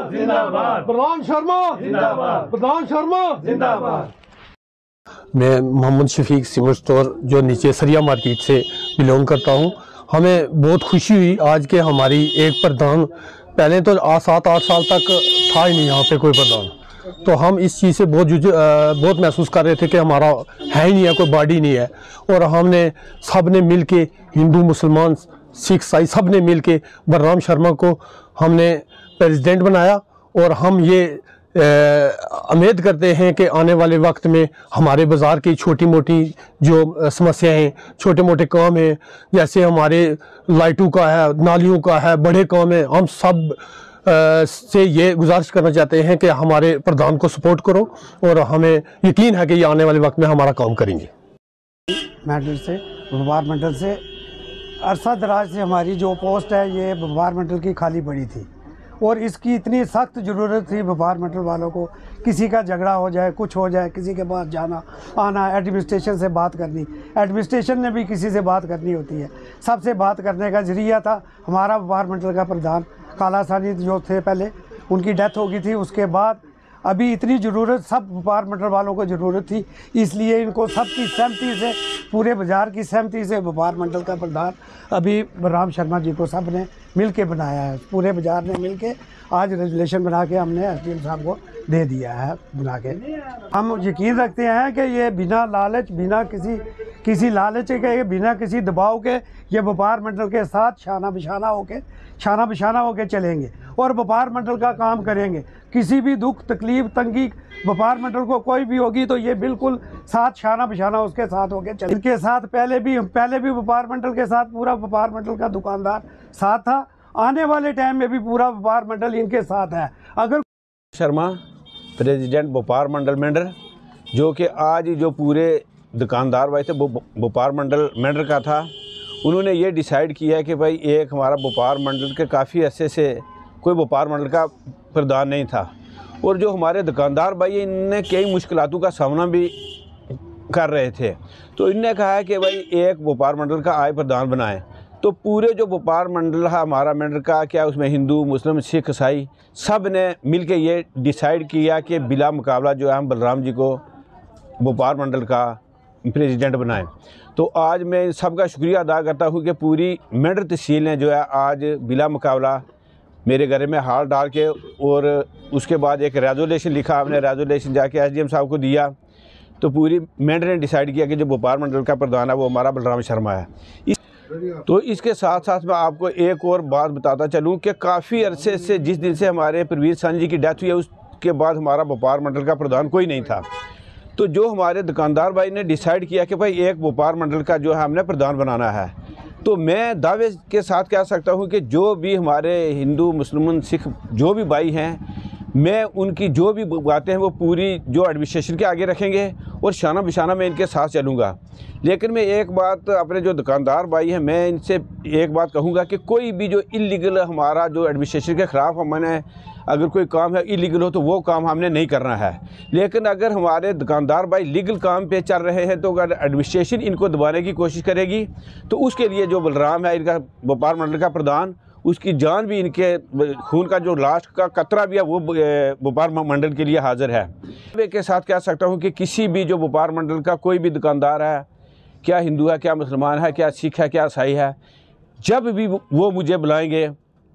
जिंदाबाद, प्रधान शर्मा जिंदाबाद, प्रधान शर्मा जिंदाबाद। मैं मोहम्मद शफीक सीमेंट स्टोर जो नीचे सरिया मार्केट से बिलोंग करता हूं। हमें बहुत खुशी हुई आज के हमारी एक प्रधान, पहले तो 7-8 साल तक था ही नहीं यहाँ पे कोई प्रधान, तो हम इस चीज़ से बहुत महसूस कर रहे थे कि हमारा है ही नहीं है, कोई बॉडी नहीं है। और हमने सब ने मिल के, हिंदू मुसलमान सिख ईसाई सब ने मिल के बलराम शर्मा को हमने प्रेसिडेंट बनाया। और हम ये उम्मीद करते हैं कि आने वाले वक्त में हमारे बाज़ार की छोटी मोटी जो समस्याएं, छोटे मोटे काम हैं, जैसे हमारे लाइटों का है, नालियों का है, बड़े काम हैं, हम सब से ये गुजारिश करना चाहते हैं कि हमारे प्रधान को सपोर्ट करो और हमें यकीन है कि ये आने वाले वक्त में हमारा काम करेंगे। मंडल से, व्यापार मंडल से अरसा दराज से हमारी जो पोस्ट है ये व्यापार मंडल की खाली पड़ी थी और इसकी इतनी सख्त ज़रूरत थी व्यापार मंडल वालों को। किसी का झगड़ा हो जाए, कुछ हो जाए, किसी के पास जाना आना, एडमिनिस्ट्रेशन से बात करनी, एडमिनिस्ट्रेशन ने भी किसी से बात करनी होती है, सबसे बात करने का जरिया था हमारा व्यापार मंडल का प्रधान काला सानी जो थे पहले, उनकी डेथ हो गई थी। उसके बाद अभी इतनी ज़रूरत सब व्यापार मंडल वालों को ज़रूरत थी, इसलिए इनको सबकी सहमति से, पूरे बाज़ार की सहमति से व्यापार मंडल का प्रधान अभी बलराम शर्मा जी को सब ने मिल के बनाया है। पूरे बाज़ार ने मिल के आज रेजोल्यूशन बना के हमने एसडीएम साहब को दे दिया है बना के। हम यकीन रखते हैं कि ये बिना लालच, बिना किसी लालच के, बिना किसी दबाव के ये व्यापार मंडल के साथ शाना बिशाना होके चलेंगे और व्यापार मंडल का काम करेंगे। किसी भी दुख तकलीफ तंगी व्यापार मंडल को कोई भी होगी तो ये बिल्कुल साथ शाना बिशाना उसके साथ होके चले। इनके साथ पहले भी व्यापार मंडल के साथ पूरा व्यापार मंडल का दुकानदार साथ था, आने वाले टाइम में भी पूरा व्यापार मंडल इनके साथ है। अगर शर्मा प्रेसिडेंट व्यापार मंडल मेंढर, जो कि आज जो पूरे दुकानदार भाई थे व्यापार मंडल मेंढर का था, उन्होंने ये डिसाइड किया है कि भाई एक हमारा व्यापार मंडल के काफ़ी अरसे से कोई व्यापार मंडल का प्रधान नहीं था और जो हमारे दुकानदार भाई हैं इनने कई मुश्किलातों का सामना भी कर रहे थे, तो इनने कहा है कि भाई एक व्यापार मंडल का आय प्रधान बनाएं। तो पूरे जो व्यापार मंडल है हमारा मंडल का, क्या उसमें हिंदू मुस्लिम सिख ईसाई सब ने मिल के ये डिसाइड किया कि बिला मुकाबला जो है हम बलराम जी को व्यापार मंडल का प्रेसिडेंट बनाएं। तो आज मैं इन सब का शुक्रिया अदा करता हूँ कि पूरी मेंढर तहसील ने जो है आज बिला मुकाबला मेरे घर में हाल डाल के और उसके बाद एक रेजोल्यूशन लिखा, हमने रेजोल्यूशन जाके एसडीएम साहब को दिया, तो पूरी मेंढर ने डिसाइड किया कि जो व्यापार मंडल का प्रधान है वो हमारा बलराम शर्मा है। तो इसके साथ साथ मैं आपको एक और बात बताता चलूँ कि काफ़ी अरसे से, जिस दिन से हमारे परवीर सानी जी की डेथ हुई है, उसके बाद हमारा व्यापार मंडल का प्रधान कोई नहीं था। तो जो हमारे दुकानदार भाई ने डिसाइड किया कि भाई एक व्यापार मंडल का जो है हमने प्रधान बनाना है, तो मैं दावे के साथ कह सकता हूं कि जो भी हमारे हिंदू मुसलमान सिख जो भी भाई हैं, मैं उनकी जो भी बातें हैं वो पूरी जो एडमिनिस्ट्रेशन के आगे रखेंगे और शाना बिशाना मैं इनके साथ चलूँगा। लेकिन मैं एक बात अपने जो दुकानदार भाई हैं, मैं इनसे एक बात कहूँगा कि कोई भी जो इलीगल हमारा जो एडमिनिस्ट्रेशन के ख़िलाफ़ हमने अगर कोई काम है इलीगल हो तो वो काम हमने नहीं करना है। लेकिन अगर हमारे दुकानदार भाई लीगल काम पे चल रहे हैं तो अगर एडमिनिस्ट्रेशन इनको दबाने की कोशिश करेगी तो उसके लिए जो बलराम है इनका व्यापार मंडल का प्रधान, उसकी जान भी, इनके खून का जो लास्ट का कतरा भी है वो व्यापार मंडल के लिए हाजिर है। मैं के साथ कह सकता हूँ कि किसी भी जो व्यापार मंडल का कोई भी दुकानदार है, क्या हिंदू है, क्या मुसलमान है, क्या सिख है, क्या ईसाई है, जब भी वो मुझे बुलाएंगे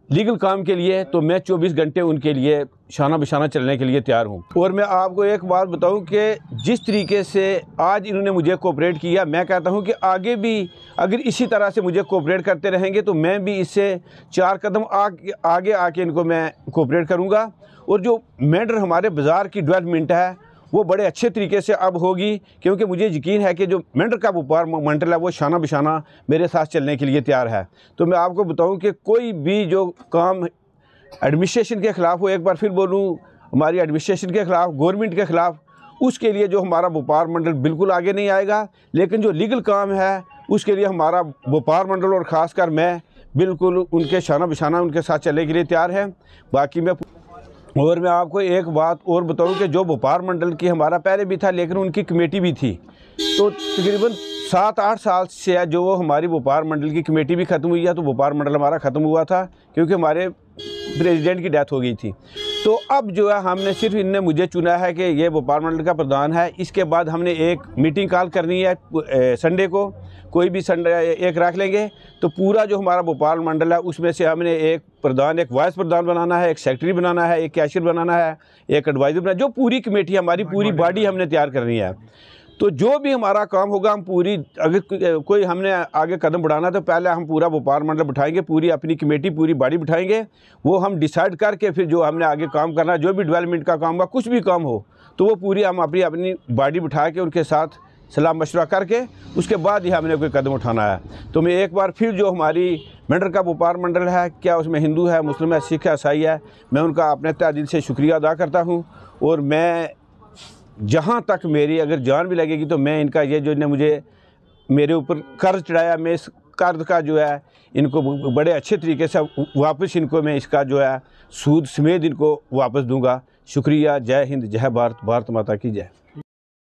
लीगल काम के लिए तो मैं 24 घंटे उनके लिए शाना बिशाना चलने के लिए तैयार हूँ। और मैं आपको एक बात बताऊँ कि जिस तरीके से आज इन्होंने मुझे कोऑपरेट किया, मैं कहता हूँ कि आगे भी अगर इसी तरह से मुझे कोऑपरेट करते रहेंगे तो मैं भी इससे 4 कदम आगे आके इनको मैं कोऑपरेट करूँगा। और जो मेंढर हमारे बाज़ार की डेवलपमेंट है वो बड़े अच्छे तरीके से अब होगी, क्योंकि मुझे यकीन है कि जो मेंढर का व्यापार मंडल है वो शाना बिशाना मेरे साथ चलने के लिए तैयार है। तो मैं आपको बताऊं कि कोई भी जो काम एडमिनिस्ट्रेशन के ख़िलाफ़ हो, एक बार फिर बोलूं, हमारी एडमिनिस्ट्रेशन के ख़िलाफ़, गवर्नमेंट के ख़िलाफ़, उसके लिए जो हमारा व्यापार मंडल बिल्कुल आगे नहीं आएगा। लेकिन जो लीगल काम है उसके लिए हमारा व्यापार मंडल और ख़ासकर मैं बिल्कुल उनके शाना बिशाना उनके साथ चलने के लिए तैयार है। बाकी मैं आपको एक बात और बताऊं कि जो व्यापार मंडल की हमारा पहले भी था लेकिन उनकी कमेटी भी थी, तो तकरीबन 7-8 साल से जो हमारी व्यापार मंडल की कमेटी भी ख़त्म हुई है, तो व्यापार मंडल हमारा ख़त्म हुआ था क्योंकि हमारे प्रेसिडेंट की डेथ हो गई थी। तो अब जो है हमने सिर्फ इनने मुझे चुना है कि ये भोपाल मंडल का प्रधान है। इसके बाद हमने एक मीटिंग कॉल करनी है संडे को, कोई भी संडे एक रख लेंगे। तो पूरा जो हमारा भोपाल मंडल है उसमें से हमने एक प्रधान, एक वाइस प्रधान बनाना है, एक सेक्रेटरी बनाना है, एक कैशियर बनाना है, एक एडवाइज़र बनाना, जो पूरी कमेटी हमारी पूरी बॉडी हमने तैयार करनी है। तो जो भी हमारा काम होगा हम पूरी, अगर कोई हमने आगे कदम बढ़ाना तो पहले हम पूरा भोपाल मंडल बिठाएंगे, पूरी अपनी कमेटी पूरी बॉडी बिठाएंगे, वो हम डिसाइड करके फिर जो हमने आगे काम करना, जो भी डेवलपमेंट का काम होगा, कुछ भी काम हो तो वो पूरी हम अपनी बॉडी बिठा के उनके साथ सलाह मशवरा करके उसके बाद ही हमने कोई कदम उठाना है। तो मैं एक बार फिर जो हमारी मेंढर का भोपाल मंडल है, क्या उसमें हिंदू है, मुस्लिम है, सिख है, ईसाई है, मैं उनका अपने तहे दिल से शुक्रिया अदा करता हूँ। और मैं जहाँ तक मेरी अगर जान भी लगेगी तो मैं इनका ये जो इन्हें मुझे मेरे ऊपर कर्ज चढ़ाया, मैं इस कर्ज का जो है इनको बड़े अच्छे तरीके से वापस इनको मैं इसका जो है सूद समेत इनको वापस दूंगा। शुक्रिया। जय हिंद, जय भारत, भारत माता की जय।